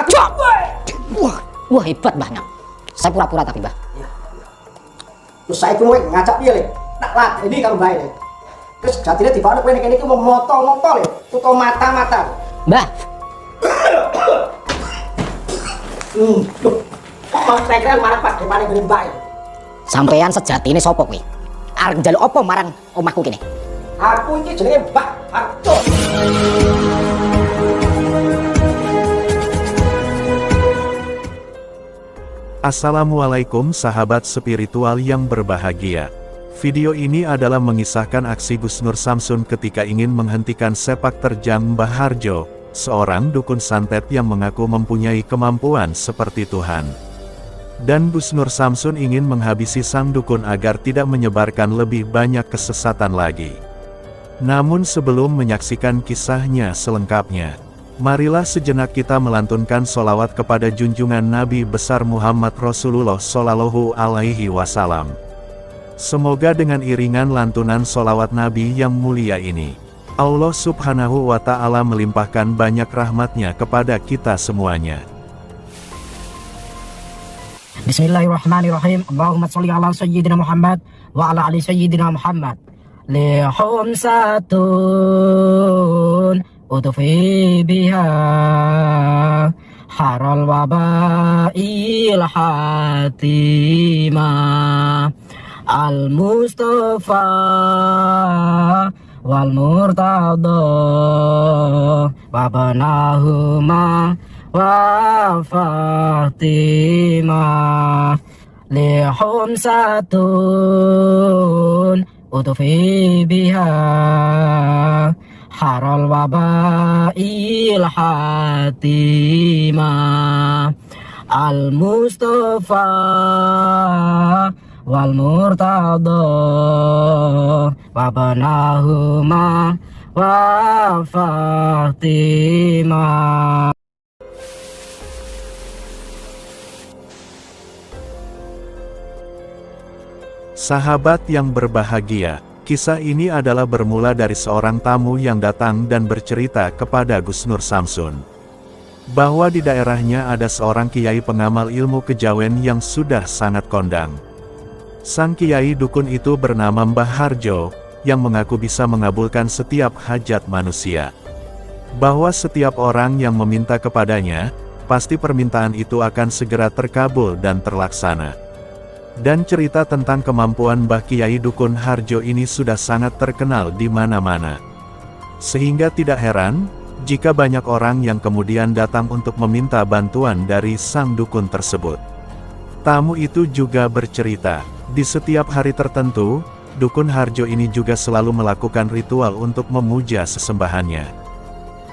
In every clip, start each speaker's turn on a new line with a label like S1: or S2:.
S1: aku.
S2: Wah hebat Mbah. Saya pura-pura tapi Mbah.
S1: Terus saya pun ngajak dia le, tak lah ini kalau baik le. Terus jadinya di bawah kene iki mau moto-moto le, tutup mata-mata.
S2: Mbah.
S1: Kok kira marah Pak depane gede mbak.
S2: Sampean sejatine sapa kuwi? Arep njaluk apa marang omahku kene?
S1: Aku iki jenenge Mbak Harjo.
S3: Assalamualaikum sahabat spiritual yang berbahagia. Video ini adalah mengisahkan aksi Gus Nur Samsun ketika ingin menghentikan sepak terjang Mbah Harjo, seorang dukun santet yang mengaku mempunyai kemampuan seperti Tuhan. Dan Gus Nur Samsun ingin menghabisi sang dukun agar tidak menyebarkan lebih banyak kesesatan lagi. Namun sebelum menyaksikan kisahnya selengkapnya, marilah sejenak kita melantunkan sholawat kepada junjungan Nabi besar Muhammad Rasulullah Shallallahu Alaihi Wasallam. Semoga dengan iringan lantunan sholawat Nabi yang mulia ini, Allah Subhanahu wa Ta'ala melimpahkan banyak rahmatnya kepada kita semuanya.
S4: Bismillahirrahmanirrahim. Allahumma sholli ala sayyidina Muhammad wa ala ali sayyidina Muhammad. Lihum satun utufi biha haral wabail hatima al-Mustafa wal murtada wa banahuma wa Fatima lihum satun utufi biha haral wabail hatima al-Mustafa wal murtada wa banahuma wa Fatima.
S3: Sahabat yang berbahagia, kisah ini adalah bermula dari seorang tamu yang datang dan bercerita kepada Gus Nur Samsun bahwa di daerahnya ada seorang kiai pengamal ilmu kejawen yang sudah sangat kondang. Sang kiai dukun itu bernama Mbah Harjo, yang mengaku bisa mengabulkan setiap hajat manusia. Bahwa setiap orang yang meminta kepadanya, pasti permintaan itu akan segera terkabul dan terlaksana. Dan cerita tentang kemampuan Mbah Kiai Dukun Harjo ini sudah sangat terkenal di mana-mana. Sehingga tidak heran, jika banyak orang yang kemudian datang untuk meminta bantuan dari sang dukun tersebut. Tamu itu juga bercerita, di setiap hari tertentu, Dukun Harjo ini juga selalu melakukan ritual untuk memuja sesembahannya.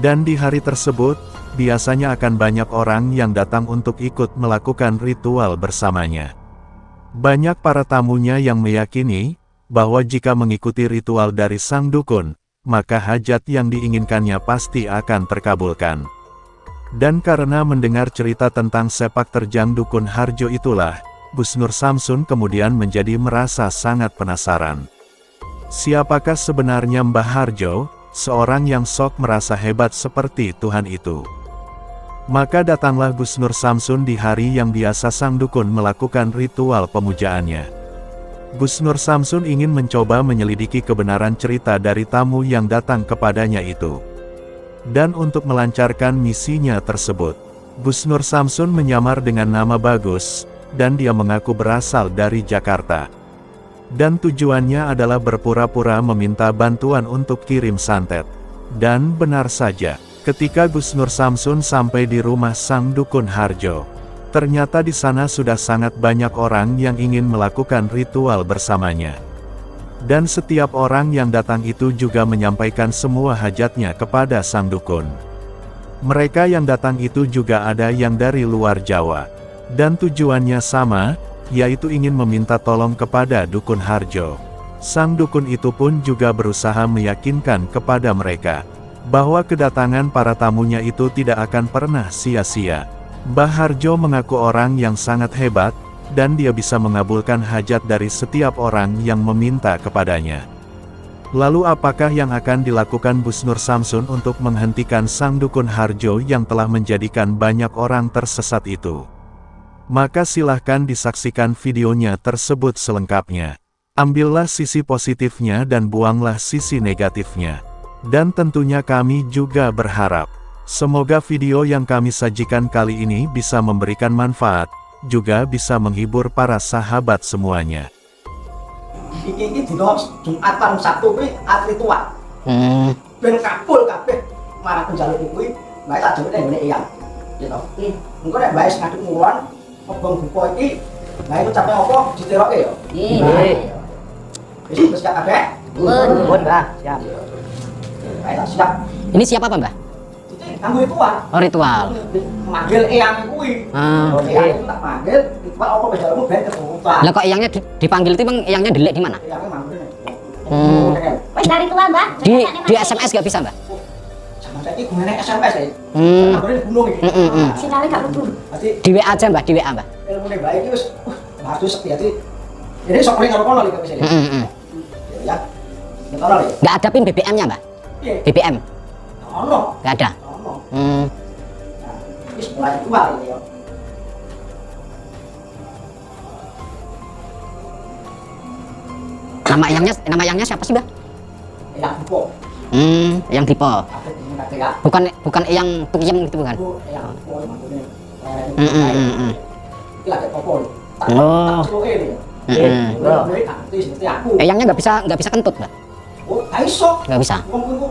S3: Dan di hari tersebut, biasanya akan banyak orang yang datang untuk ikut melakukan ritual bersamanya. Banyak para tamunya yang meyakini bahwa jika mengikuti ritual dari sang dukun, maka hajat yang diinginkannya pasti akan terkabulkan. Dan karena mendengar cerita tentang sepak terjang Dukun Harjo itulah, Gus Nur Samsun kemudian menjadi merasa sangat penasaran. Siapakah sebenarnya Mbah Harjo, seorang yang sok merasa hebat seperti Tuhan itu? Maka datanglah Gus Nur Samsun di hari yang biasa sang dukun melakukan ritual pemujaannya. Gus Nur Samsun ingin mencoba menyelidiki kebenaran cerita dari tamu yang datang kepadanya itu. Dan untuk melancarkan misinya tersebut, Gus Nur Samsun menyamar dengan nama Bagus, dan dia mengaku berasal dari Jakarta. Dan tujuannya adalah berpura-pura meminta bantuan untuk kirim santet. Dan benar saja, ketika Gus Nur Samsun sampai di rumah sang Dukun Harjo, ternyata di sana sudah sangat banyak orang yang ingin melakukan ritual bersamanya. Dan setiap orang yang datang itu juga menyampaikan semua hajatnya kepada sang dukun. Mereka yang datang itu juga ada yang dari luar Jawa. Dan tujuannya sama, yaitu ingin meminta tolong kepada Dukun Harjo. Sang dukun itu pun juga berusaha meyakinkan kepada mereka bahwa kedatangan para tamunya itu tidak akan pernah sia-sia. Mbah Harjo mengaku orang yang sangat hebat, dan dia bisa mengabulkan hajat dari setiap orang yang meminta kepadanya. Lalu apakah yang akan dilakukan Busnur Samsun untuk menghentikan sang dukun Harjo yang telah menjadikan banyak orang tersesat itu? Maka silahkan disaksikan videonya tersebut selengkapnya. Ambillah sisi positifnya dan buanglah sisi negatifnya. Dan tentunya kami juga berharap, semoga video yang kami sajikan kali ini bisa memberikan manfaat, juga bisa menghibur para sahabat semuanya.
S1: Iki dina Jumat lan Sabtu kuwi atlet tua. Ben kabul kabeh marang penjaluk kuwi, bae tak jeluk ning ngene eyang. Ya toh. Engko nek bae ngaduk ngulon, obong buka iki, bae ucape apa diteroke ya.
S4: Nggih.
S1: Wis siap kabeh?
S4: Pun, Mbah. Siap.
S1: Bae tak siap.
S2: Ini siapa Mbah?
S1: Iki kanggo ritual.
S2: Oh, ritual.
S1: Manggil eyang kuwi.
S2: Ah.
S1: Eyang itu tak panggil, ritual apa penjalukmu ben keturutan.
S2: Lah kok eyangnya dipanggil itu emang eyangnya delik di mana?
S1: Eyangnya manggil.
S5: Wis dari tua, Mbak.
S2: Di SMS gak bisa Mbah?
S1: Sama saiki gumene SMS ya.
S2: Hmm.
S1: Manggil di gunung iki.
S5: Sinyalnya gak betul.
S1: Berarti
S2: Di WA aja Mbah, di WA Mbah.
S1: ilmune bae iki wis bagus setia sih. Ini sok ning karo kono iki wis. Ya. Ya kono lho.
S2: Nggak ada pin BBM-nya Mbah?
S1: Piye?
S2: BBM?
S1: Ono.
S2: Nggak ada?
S1: Ono.
S2: Hmm.
S1: Nah, wis mulai ritual ini ya.
S2: Nama eyangnya siapa sih Mbah?
S1: Eyang buko.
S2: Eyang Dipo.
S1: Aku ngene ya.
S2: Bukan eyang Tukiyem gitu bukan?
S1: Eyang buko manggilne. Iki lagi popo.
S2: Oh.
S1: Celuke ini.
S2: Mm-mm.
S1: Mesti aku.
S2: Eyangnya nggak bisa kentut Mbah?
S1: Oh, gak iso.
S2: Nggak bisa.
S1: Wong kuwi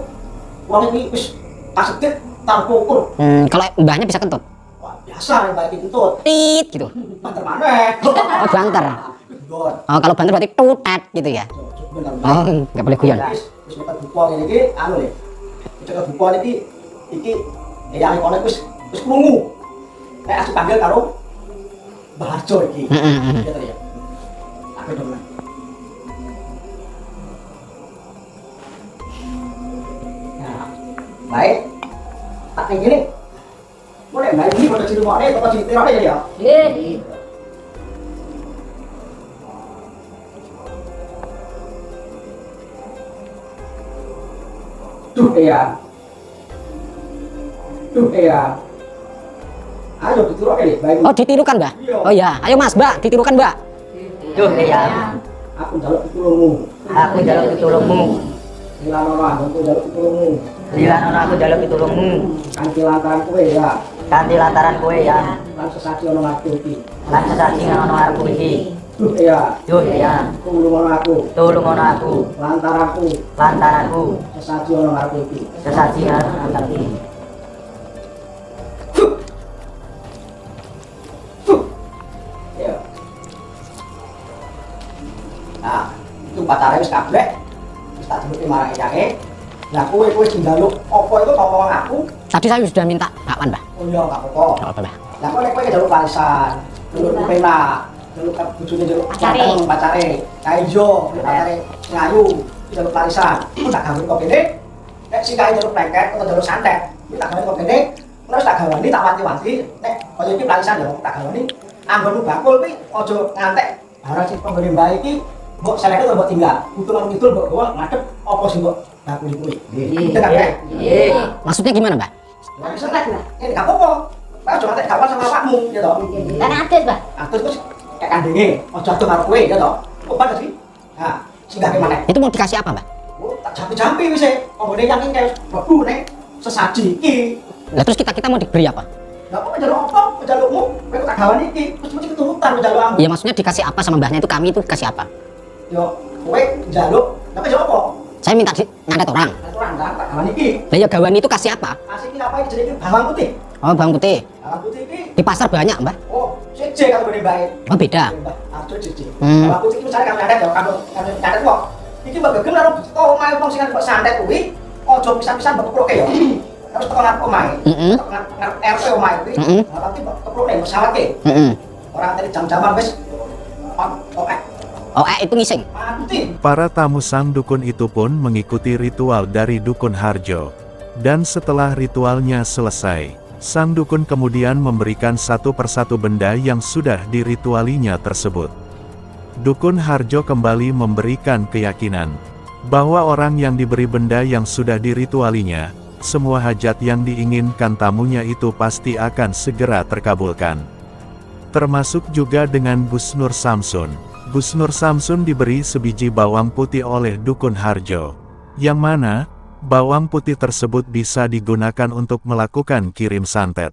S1: wong iki wis kasedit tanpa ukur.
S2: Kalau Mbahnya bisa kentut?
S1: Wah, biasa nek bae kentut.
S2: Tit gitu.
S1: Banter maneh.
S2: Oh, banter.
S1: Gon.
S2: Oh, kalau banter berarti tutet gitu ya? Oh, nggak boleh guyon.
S1: Wis metu buka ngene iki anu le. Cekel buka iki eyang kono wis krungu. Nek aku panggil karo Mbah Harjo iki. Gitu ya. Aku demen. Nah, baik. Tak ning kene. Boleh baik iki padha dirumokne apa diterone ya.
S5: Nggih.
S1: Duh eyang. Duh eyang. Ayo dituruke le baik.
S2: Oh, ditirukan Mbah? Oh ya, ayo Mas, Mbak, ditirukan Mbak.
S4: Duh, ya.
S1: Aku njaluk pitulungmu.
S4: Aku njaluk pitulungmu.
S1: Ilanono aku njaluk pitulungmu.
S4: Dilanono aku njaluk pitulungmu.
S1: Kanthi lantaran kowe ya.
S4: Kanthi lantaran kowe ya.
S1: Lan sesaji ana ngaku iki.
S4: Lan sesaji ngono arepku iki.
S1: Duh ya.
S4: Duh, ya.
S1: Tulungono aku.
S4: Tulungono aku.
S1: Lantaranku.
S4: Lantaranku.
S1: Sesaji ana ngaku iki.
S4: Sesaji ngono arepku iki.
S1: Ya. Nah, itu pacare wis kabeh. Wis tak jemput marang eyake. Lah kowe njaluk apa itu ngomong aku?
S2: Tadi saya sudah minta bakwan Mbah.
S1: Oh iya, enggak apa-apa.
S2: Nggak apa Mbah.
S1: Lah kok nek kowe njaluk warisan, njaluk penak, njaluk bojone njaluk pacare, kaijo, pacare sing ayu, njaluk warisan. Iku tak gawe kok kene. Nek sing kae njaluk plengket atau njaluk santet, iki tak gawe kok kene. Terus tak gawani tak wanti-wanti, nek kaya iki warisan yo tak gawani. Anggonmu bakul kuwi aja ngantek. Barang sing penggone mbae iki mbok seleke to mbok tinggal. Kutul kidul mbok gawa ngadep apa sing mbok bakul kuwi. Nggih.
S4: Nggih.
S2: Maksudnya gimana Mbah?
S1: Lah iso tak lah. Ini gak apa-apa. Kau cuma tak kawal sama bapakmu, ya toh.
S5: Kan adus, Mbak.
S1: Atus terus kayak kandenge, ojo atuh karo kowe, ya toh. Kok pada sih? Nah, singgah ke mana?
S2: Itu mau dikasih apa Mbah?
S1: Oh, tak jampi-jampi wis e. Anggone yakin kayak mlebu ning sesaji iki.
S2: Lah terus kita mau diberi apa?
S1: Lah kok njaluk apa? Njalukmu, kowe tak gawan iki. Terus mesti keturutan njalukmu.
S2: Ya maksudnya dikasih apa sama Mbahnya itu kami itu dikasih apa?
S1: Yo, kowe njaluk, tapi njaluk apa?
S2: Saya minta nyantet orang.
S1: Aturan kan tak gawan iki.
S2: Lah ya gawan itu kasih apa?
S1: Asik iki apa iki jenenge bawang putih.
S2: Oh, bawang putih.
S1: Bawang putih iki.
S2: Di pasar banyak Mbah.
S1: Oh, siji karo ngene bae.
S2: Oh, beda.
S1: Arjo siji.
S2: Hmm.
S1: Bawang putih iki misalnya karo nyantet yo, karo nyantet kok. Iki mbok gegem karo omahe wong sing mbok santet kuwi, aja pisan-pisan mbok keproke yo. Terus teko nang omahe. Teko nang RT omahe kuwi. Lah tapi mbok keproke mbok sawatke. Ora tadi jam-jaman wis oke.
S2: Oh, itu ngising.
S1: Mati.
S3: Para tamu sang dukun itu pun mengikuti ritual dari dukun Harjo. Dan setelah ritualnya selesai, sang dukun kemudian memberikan satu persatu benda yang sudah diritualinya tersebut. Dukun Harjo kembali memberikan keyakinan bahwa orang yang diberi benda yang sudah diritualinya, semua hajat yang diinginkan tamunya itu pasti akan segera terkabulkan. Termasuk juga dengan Gus Nur Samsun. Gus Nur Samsun diberi sebiji bawang putih oleh Dukun Harjo, yang mana bawang putih tersebut bisa digunakan untuk melakukan kirim santet.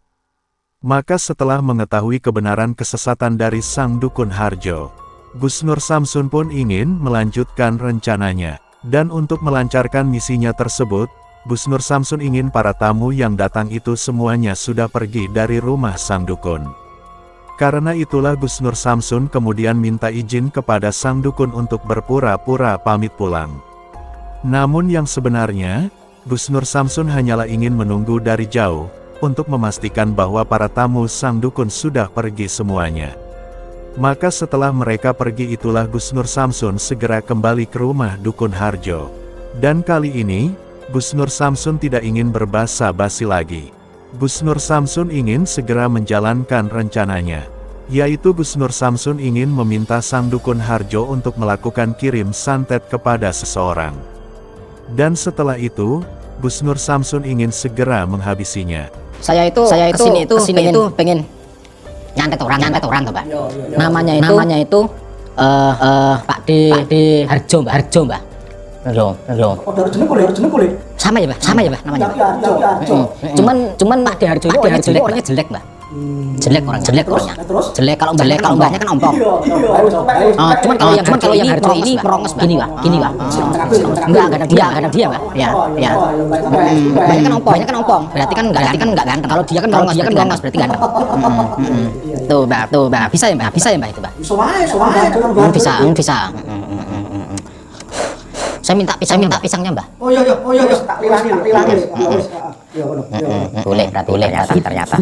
S3: Maka setelah mengetahui kebenaran kesesatan dari sang Dukun Harjo, Gus Nur Samsun pun ingin melanjutkan rencananya. Dan untuk melancarkan misinya tersebut, Gus Nur Samsun ingin para tamu yang datang itu semuanya sudah pergi dari rumah sang dukun. Karena itulah Gus Nur Samsun kemudian minta izin kepada sang dukun untuk berpura-pura pamit pulang. Namun yang sebenarnya, Gus Nur Samsun hanyalah ingin menunggu dari jauh, untuk memastikan bahwa para tamu sang dukun sudah pergi semuanya. Maka setelah mereka pergi itulah Gus Nur Samsun segera kembali ke rumah Dukun Harjo. Dan kali ini, Gus Nur Samsun tidak ingin berbasa-basi lagi. Gus Nur Samsun ingin segera menjalankan rencananya. Yaitu Gus Nur Samsun ingin meminta sang Dukun Harjo untuk melakukan kirim santet kepada seseorang. Dan setelah itu, Gus Nur Samsun ingin segera menghabisinya.
S2: Saya itu kesini itu pengen nyantet orang tuh, Mbak. Namanya itu Pak D Harjo, Mbak. Yo.
S1: Oh, dari jeneng kulit.
S2: Sama ya, Mbak, namanya. Cuman Pak D Harjo ini orangnya jelek, Mbak. Jelek orangnya. Jelek kalau mbaknya kan ompong. Cuman kalau yang Harjo ini merongos, Mbak. Gini, Mbak. Enggak ada dia, Mbak. Ya. Mbaknya kan ompong. Berarti kan enggak ganteng. Kalau dia kan merongos, berarti ganteng. Tuh, Mbak. Bisa ya, Mbak itu, Mbak. Bisa. Saya minta pisangnya, Mbak.
S1: Oh iya, tak pilangin.
S2: Boleh ternyata.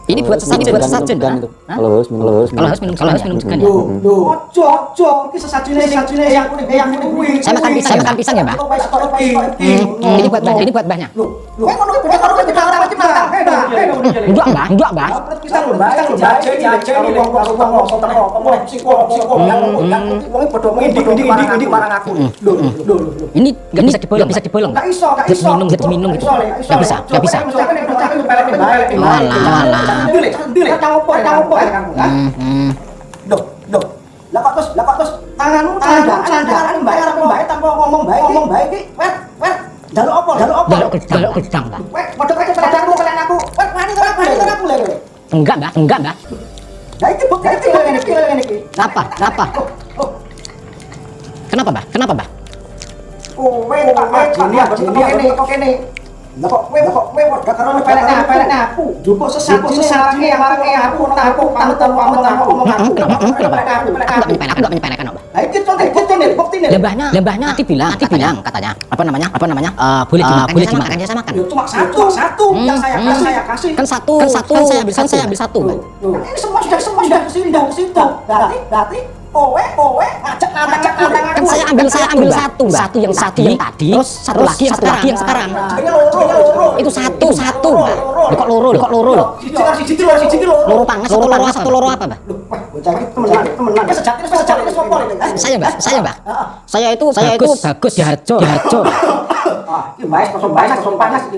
S2: Ini buat sesajen kan? Kalau harus minum segan ya.
S1: Ojo, iki sesajine yang kuning.
S2: Saya makan pisang ya, Mbak. Ini buat Mbahnya. Enggak, Mbak. Ini enggak bisa dibolong. Jadi minum gitu. Enggak bisa. Walah.
S1: Duh. Lah kok terus tanganmu mbak tanpa ngomong baik iki. Wet. Jaluk apa?
S2: Jaluk gedang, Mbak.
S1: Wet, padha gedangmu kalian aku. Wet, wani aku lho.
S2: Enggak, Mbak.
S1: Lah iki ngene iki.
S2: Kenapa? Kenapa, Mbak?
S1: Kowe kok kene. Lah kok kowe padha karo pelekne aku. Jupuk sesake marang aku ngomong aku.
S2: Enggak menyepelekan, Mbak.
S1: Lah iki contohnya buktine.
S2: Lembahnya nanti bilang katanya. Apa namanya? Boleh dimakan, saya makan.
S1: Cuma satu yang saya kasih.
S2: Kan satu, saya ambil satu.
S1: Ini semua sudah kesindah ke situ. Berarti kowe ngajak nantang
S2: Kan saya ambil satu, Mbak. Satu yang tadi, terus satu lagi yang sekarang. Itu satu, Mbak. Kok loro loh?
S1: Siji loro.
S2: Loro panas atau loro apa, Mbak?
S1: Bocah iki temenan. Sejati sopo iki?
S2: Saya, Mbak. Saya itu bagus di Harjo.
S1: Iki mbak panas.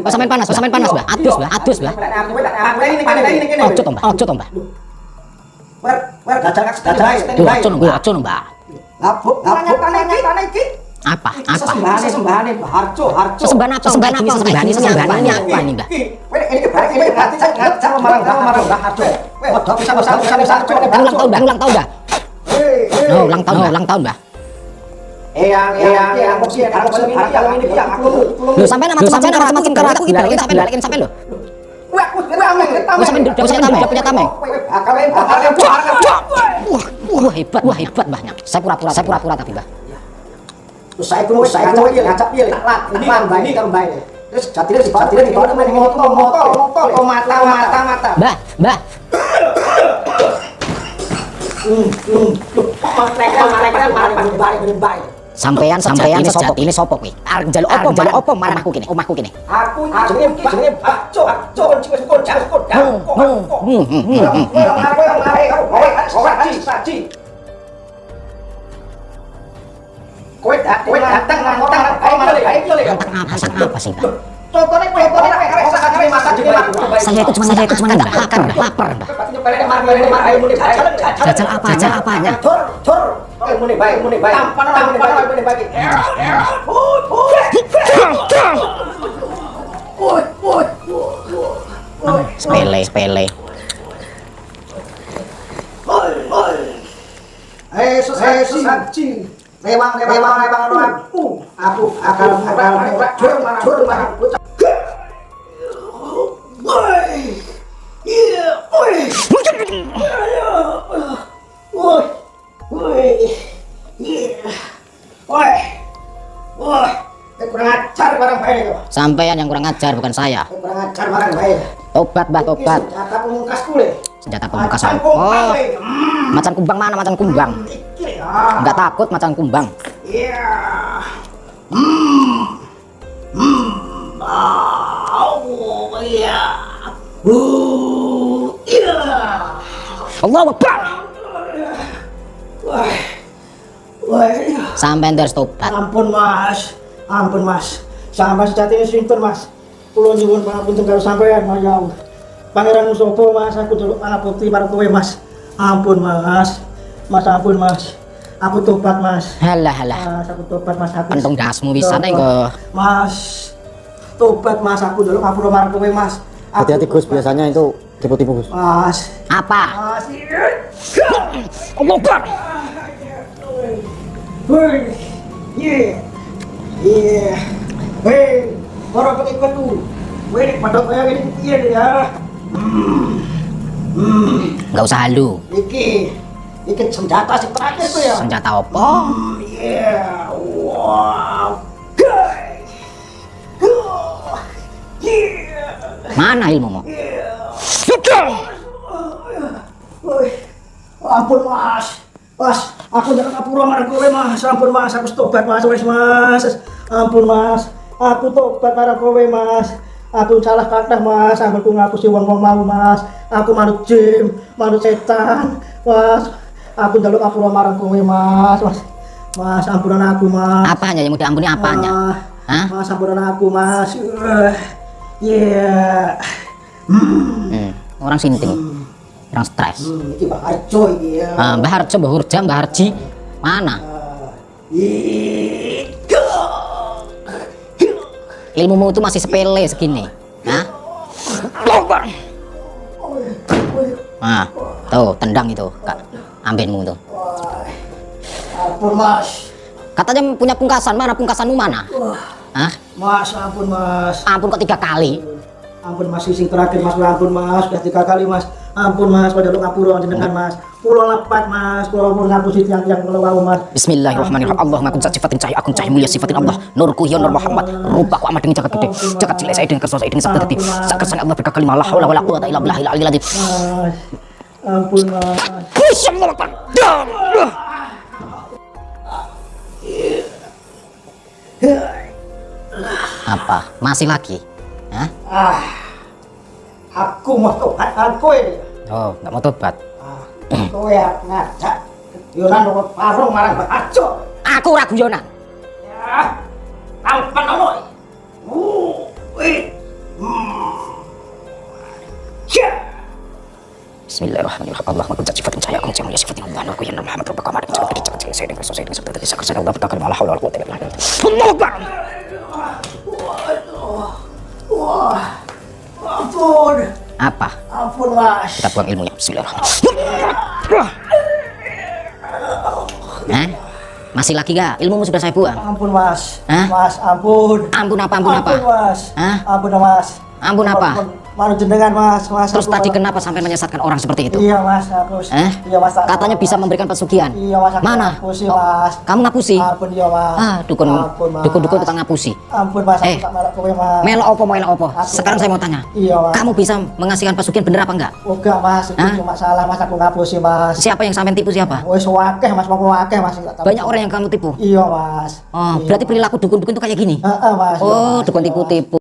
S2: Sampean panas, Mbak. Adus, Mbak.
S1: Ini.
S2: Ojo toh, Mbak.
S1: Wer gajah.
S2: Ojo, Mbak.
S1: Tanya iki.
S2: Apa?
S1: Sembahane Mbak Harjo.
S2: Sesembahan ini apa ini, Mbak?
S1: Ini berarti saya marang Mbak Harjo. Waduh, bisa
S2: Ulang tahun, Mbak. Ulang tahun, Mbak.
S1: Yang aku.
S2: Loh, sampai macam-macam karo aku balikin sampai lho. Udah punya tameng. Wah, hebat Mbahnya. Saya pura-pura tapi, Mbak.
S1: Terus saya ngajak piye ini karo Mbak. Terus jatine dibawa main motor mata.
S2: Mbah. Sampean sejati ini sopo kuwi? Arep njaluk opo marang omahku kene.
S1: Aku jenenge Bakco. Saji. Kowe datang nantang baik kali.
S2: Nantang apa sih, Mbak?
S1: Contohnya kowe arek sakare masak dhewe.
S2: Saya itu cuma nggak makan, Mbak. Lapar, Mbak. Jajal apanya?
S1: Cur. Muni baik. Tampan muni baik.
S2: Sepele.
S1: Susah. Lewang. Aku akan cur. Kurang ajar barang baik.
S2: Sampean yang kurang ajar, bukan saya.
S1: Kurang ajar barang baik.
S2: Tobat, Mbak, tobat.
S1: Senjata pemungkas kule.
S2: Senjata pemungkasan. Oh, macan kumbang mana macan kumbang? Nggak takut macan kumbang.
S1: Iya. Iya. Iya.
S2: Allahu Akbar.
S1: Wah.
S2: Sampean harus tobat.
S1: Ampun mas. Sampai sejatinya sinten mas. Kulo nyuwun pangapunten karo sampean mas ya Allah. Pangeran Mustofa mas, aku njaluk pangapunten marang kowe mas. Ampun mas. Ampun mas. Aku tobat mas.
S2: Halah.
S1: Mas, aku tobat mas.
S2: Pentung dasmu bisa nih kok.
S1: Mas. Tobat mas, aku njaluk ngapura marang kowe mas.
S6: Hati-hati Gus, biasanya itu tipu-tipu Gus.
S1: Mas.
S2: Apa?
S1: Mas.
S2: Allah Akbar.
S1: Hei. Iya. Hei, orang pengikut tuh. Weh, pada kayak gini piye ya.
S2: Nggak usah halu.
S1: Iki senjata sing terakhir tuh ya.
S2: Senjata apa?
S1: Iya. Wow.
S2: Mana ilmumu?
S1: Ampun mas. Mas, aku jangan ngapura marang kowe mas. Ampun mas, aku tobat mas. Wes mas. Ampun mas. Aku tobat marang kowe mas. Aku salah kathah mas. Aku ngapusi wong-wong mau mas. Aku manut jin, manut setan. Mas, aku njaluk ngapura marang kowe mas. Mas, ampunan aku mas.
S2: Apanya yang mau diampuni apanya? Hah?
S1: Mas, ampunan aku mas. Iya.
S2: Orang sinting. Orang stres.
S1: Iki Mbak Harjo iki ya.
S2: Mbah Harjo, Mbah Hurja, Mbah Harji. Mana? Ilmumu itu masih sepele segini. Hah? Nah, tuh tendang itu, Kak. Ambenmu tuh.
S1: Ampun mas.
S2: Katanya punya pungkasan, mana pungkasanmu mana? Hah?
S1: Mas, ampun mas.
S2: Ampun kok 3 kali.
S1: Ampun mas, sing terakhir mas, ampun mas, sudah 3 kali mas. Ampun mas, pada lu ngapura jenengan mas. Pulau lepat mas, pulau pun ngapusi tiang-tiang pulau wau mas.
S2: Bismillahirrahmanirrahim. Allahumma kun sifatin cahaya akun cahaya mulia sifatin Allah. Nurku ya nur Muhammad. Rupaku amat dengan jaga gede. Jaga cilik saya dengan kersa saya dengan sabda tadi. Sakersane Allah berkah kalimah la haula wala quwata illa billahil aliyil azim.
S1: Mas, ampun mas.
S2: Bismillah. Apa? Masih lagi? Hah?
S1: Aku mau tobat aku ini.
S2: Oh, nggak mau tobat.
S1: Kowe ngajak Yonan nurut parung marang Mbak Harjo.
S2: Aku ragu Yonan.
S1: Ya, tampan ono. Ya.
S2: Bismillahirrahmanirrahim. Allahumma kun sifatin cahaya akun cahaya mulia sifatin Allah. Nurku ya nur Muhammad. Rupaku amat dengan jaga gede. Jaga cilik saya dengan kersa saya dengan sabda tadi. Sakersane Allah berkah kalimah la haula wala quwata illa billah. Allahu Akbar.
S1: Wah. Ampun.
S2: Apa?
S1: Ampun mas.
S2: Kita buang ilmunya. Bismillahirrahmanirrahim. Hah? Masih lagi gak? Ilmumu sudah saya buang.
S1: Ampun mas.
S2: Hah?
S1: Mas, ampun.
S2: Ampun apa? Ampun apa?
S1: Ampun mas.
S2: Hah?
S1: Ampun mas.
S2: Ampun apa?
S1: Mau jenengan mas. Mas.
S2: Terus
S1: ampun,
S2: tadi
S1: mas.
S2: kenapa sampai menyesatkan orang seperti itu?
S1: Iya mas, aku. Iya mas.
S2: Katanya bisa memberikan pesugihan.
S1: Iya mas. Aku
S2: Mana?
S1: ngapusi mas.
S2: Kamu ngapusi?
S1: Ampun iya mas.
S2: Dukun,
S1: Ampun, mas.
S2: dukun tukang ngapusi.
S1: Ampun mas.
S2: Eh.
S1: Aku tak melok kowe mas.
S2: Melok opo? Sekarang saya mau tanya.
S1: Iya mas.
S2: Kamu bisa mengasihkan pesugihan bener apa enggak?
S1: Enggak mas. Itu
S2: Hah?
S1: cuma salah mas. Aku ngapusi mas.
S2: Siapa yang sampai tipu siapa?
S1: Wes wakeh mas. Mau wakeh mas.
S2: Banyak orang yang kamu tipu.
S1: Iya mas.
S2: Oh,
S1: Iya,
S2: berarti
S1: Mas.
S2: perilaku dukun-dukun itu kayak gini.
S1: Mas.
S2: Oh,
S1: Iya, Mas.
S2: dukun
S1: Iya, Mas.
S2: tipu-tipu.